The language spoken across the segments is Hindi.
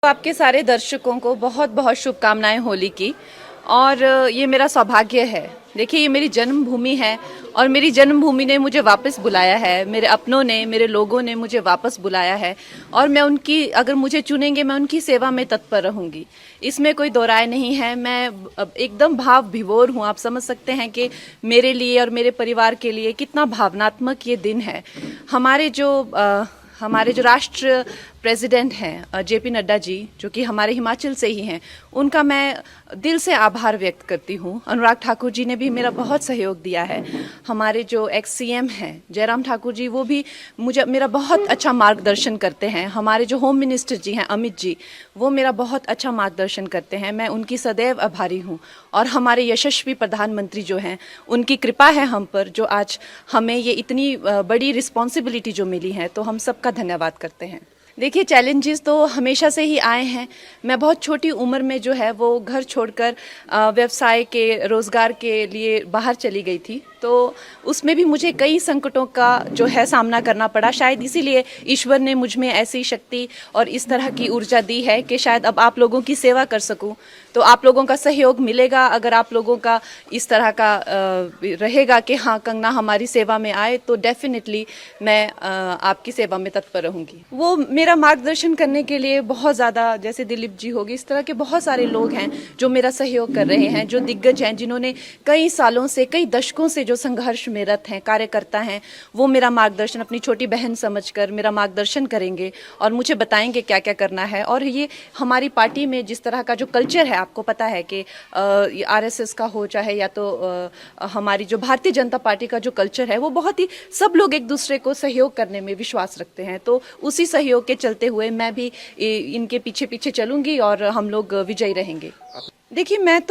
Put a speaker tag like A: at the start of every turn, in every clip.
A: आपके सारे दर्शकों को बहुत बहुत शुभकामनाएं होली की। और ये मेरा सौभाग्य है। देखिए, ये मेरी जन्मभूमि है और मेरी जन्मभूमि ने मुझे वापस बुलाया है। मेरे अपनों ने, मेरे लोगों ने मुझे वापस बुलाया है और मैं उनकी, अगर मुझे चुनेंगे, मैं उनकी सेवा में तत्पर रहूंगी। इसमें कोई दो राय नहीं है। मैं एकदम भाव विभोर हूँ। आप समझ सकते हैं कि मेरे लिए और मेरे परिवार के लिए कितना भावनात्मक ये दिन है। हमारे जो राष्ट्र प्रेसिडेंट हैं जेपी नड्डा जी, जो कि हमारे हिमाचल से ही हैं, उनका मैं दिल से आभार व्यक्त करती हूँ। अनुराग ठाकुर जी ने भी मेरा बहुत सहयोग दिया है। हमारे जो एक्स सीएम हैं जयराम ठाकुर जी, वो भी मेरा बहुत अच्छा मार्गदर्शन करते हैं। हमारे जो होम मिनिस्टर जी हैं अमित जी, वो मेरा बहुत अच्छा मार्गदर्शन करते हैं। मैं उनकी सदैव आभारी हूँ। और हमारे यशस्वी प्रधानमंत्री जो हैं, उनकी कृपा है हम पर, जो आज हमें ये इतनी बड़ी रिस्पॉन्सिबिलिटी जो मिली है, तो हम सबका धन्यवाद करते हैं। देखिए, चैलेंजेस तो हमेशा से ही आए हैं। मैं बहुत छोटी उम्र में जो है वो घर छोड़कर व्यवसाय के, रोज़गार के लिए बाहर चली गई थी। तो उसमें भी मुझे कई संकटों का जो है सामना करना पड़ा। शायद इसीलिए ईश्वर ने मुझ में ऐसी शक्ति और इस तरह की ऊर्जा दी है कि शायद अब आप लोगों की सेवा कर सकूं। तो आप लोगों का सहयोग मिलेगा। अगर आप लोगों का इस तरह का रहेगा कि हाँ, कंगना हमारी सेवा में आए, तो डेफिनेटली मैं आपकी सेवा में तत्पर रहूंगी। वो मेरा मार्गदर्शन करने के लिए बहुत ज़्यादा, जैसे दिलीप जी होगी, इस तरह के बहुत सारे लोग हैं जो मेरा सहयोग कर रहे हैं, जो दिग्गज हैं, जिन्होंने कई सालों से, कई दशकों से जो संघर्ष में रत हैं, कार्यकर्ता हैं, वो मेरा मार्गदर्शन अपनी छोटी बहन समझकर मेरा मार्गदर्शन करेंगे और मुझे बताएंगे क्या क्या करना है। और ये हमारी पार्टी में जिस तरह का जो कल्चर है, आपको पता है कि आरएसएस का हो चाहे या तो हमारी जो भारतीय जनता पार्टी का जो कल्चर है, वो बहुत ही, सब लोग एक दूसरे को सहयोग करने में विश्वास रखते हैं। तो उसी सहयोग के चलते हुए मैं भी इनके पीछे पीछे चलूंगी और हम लोग विजयी रहेंगे। देखिए, मैं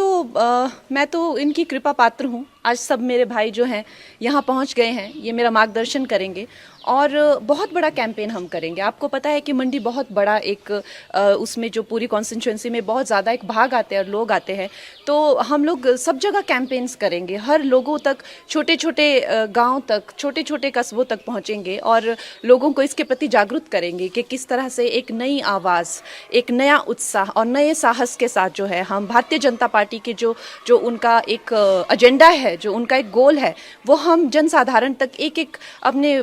A: तो इनकी कृपा पात्र हूँ। आज सब मेरे भाई जो हैं यहाँ पहुँच गए हैं, ये मेरा मार्गदर्शन करेंगे और बहुत बड़ा कैंपेन हम करेंगे। आपको पता है कि मंडी बहुत बड़ा एक उसमें जो पूरी कॉन्स्टिट्यूंसी में बहुत ज़्यादा एक भाग आते हैं और लोग आते हैं। तो हम लोग सब जगह कैंपेन्स करेंगे, हर लोगों तक, छोटे छोटे गांव तक, छोटे छोटे कस्बों तक पहुंचेंगे और लोगों को इसके प्रति जागरूक करेंगे कि किस तरह से एक नई आवाज़, एक नया उत्साह और नए साहस के साथ जो है हम भारतीय जनता पार्टी के जो उनका एक एजेंडा है, जो उनका एक गोल है, वो हम जनसाधारण तक, एक एक अपने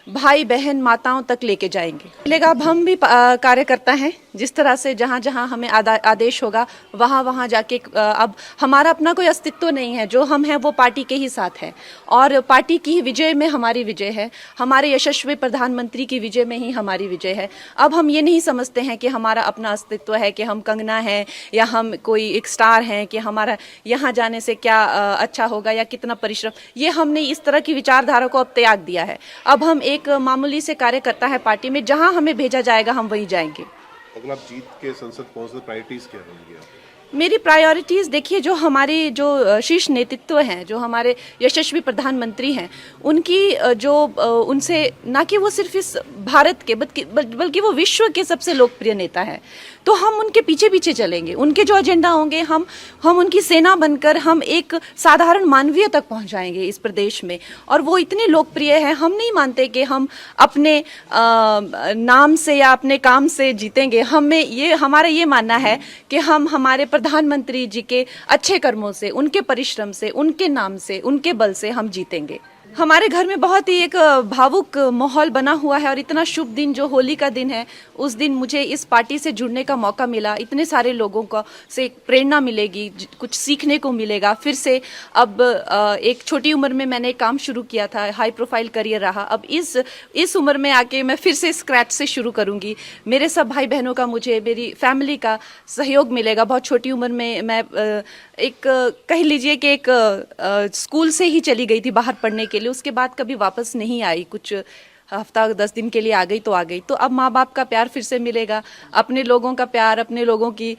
A: भाई बहन माताओं तक लेके जाएंगे। लेकिन अब हम भी कार्यकर्ता हैं। जिस तरह से जहाँ जहाँ हमें आदेश होगा, वहाँ वहाँ जाके अब हमारा अपना कोई अस्तित्व नहीं है। जो हम हैं वो पार्टी के ही साथ हैं और पार्टी की विजय में हमारी विजय है। हमारे यशस्वी प्रधानमंत्री की विजय में ही हमारी विजय है। अब हम ये नहीं समझते हैं कि हमारा अपना अस्तित्व है, कि हम कंगना हैं या हम कोई एक स्टार हैं, कि हमारा यहाँ जाने से क्या अच्छा होगा या कितना परिश्रम। ये हमने इस तरह की विचारधारा को अब त्याग दिया है। अब हम एक मामूली से कार्यकर्ता है पार्टी में, जहाँ हमें भेजा जाएगा हम वहीं जाएंगे।
B: अगर आप जीत के संसद पहुंचते, प्रायोरिटीज क्या होंगी?
A: मेरी प्रायोरिटीज़, देखिए, जो हमारी जो शीर्ष नेतृत्व हैं, जो हमारे यशस्वी प्रधानमंत्री हैं, उनकी जो उनसे, ना कि वो सिर्फ इस भारत के बल्कि वो विश्व के सबसे लोकप्रिय नेता हैं, तो हम उनके पीछे पीछे चलेंगे। उनके जो एजेंडा होंगे, हम उनकी सेना बनकर हम एक साधारण मानवीय तक पहुंचाएंगे इस प्रदेश में। और वो इतने लोकप्रिय हैं, हम नहीं मानते कि हम अपने नाम से या अपने काम से जीतेंगे। हमारा ये मानना है कि हम हमारे प्रधानमंत्री जी के अच्छे कर्मों से, उनके परिश्रम से, उनके नाम से, उनके बल से हम जीतेंगे। हमारे घर में बहुत ही एक भावुक माहौल बना हुआ है और इतना शुभ दिन जो होली का दिन है, उस दिन मुझे इस पार्टी से जुड़ने का मौका मिला। इतने सारे लोगों को से प्रेरणा मिलेगी, कुछ सीखने को मिलेगा। फिर से अब एक छोटी उम्र में मैंने काम शुरू किया था, हाई प्रोफाइल करियर रहा। अब इस उम्र में आके मैं फिर से स्क्रैच से शुरू करूँगी। मेरे सब भाई बहनों का, मुझे मेरी फैमिली का सहयोग मिलेगा। बहुत छोटी उम्र में मैं एक, कह लीजिए कि एक स्कूल से ही चली गई थी बाहर पढ़ने के लिए। उसके बाद कभी वापस नहीं आई। कुछ हफ्ता 10 दिन के लिए आ गई तो आ गई। तो अब माँ बाप का प्यार फिर से मिलेगा, अपने लोगों का प्यार, अपने लोगों की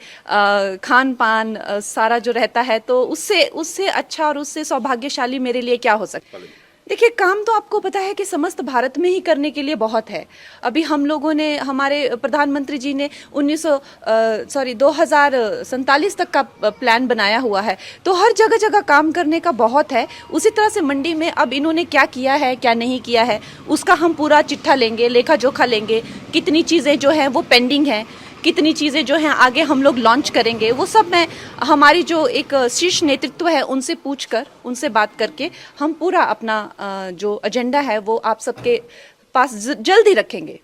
A: खान पान सारा जो रहता है, तो उससे अच्छा और उससे सौभाग्यशाली मेरे लिए क्या हो सकता है। देखिए, काम तो आपको पता है कि समस्त भारत में ही करने के लिए बहुत है। अभी हम लोगों ने, हमारे प्रधानमंत्री जी ने 2047 तक का प्लान बनाया हुआ है। तो हर जगह जगह काम करने का बहुत है। उसी तरह से मंडी में अब इन्होंने क्या किया है, क्या नहीं किया है, उसका हम पूरा चिट्ठा लेंगे, लेखा जोखा लेंगे। कितनी चीज़ें जो हैं वो पेंडिंग हैं, कितनी चीज़ें जो हैं आगे हम लोग लॉन्च करेंगे, वो सब मैं हमारी जो एक शीर्ष नेतृत्व है उनसे पूछकर, उनसे बात करके हम पूरा अपना जो एजेंडा है वो आप सबके पास जल्दी रखेंगे।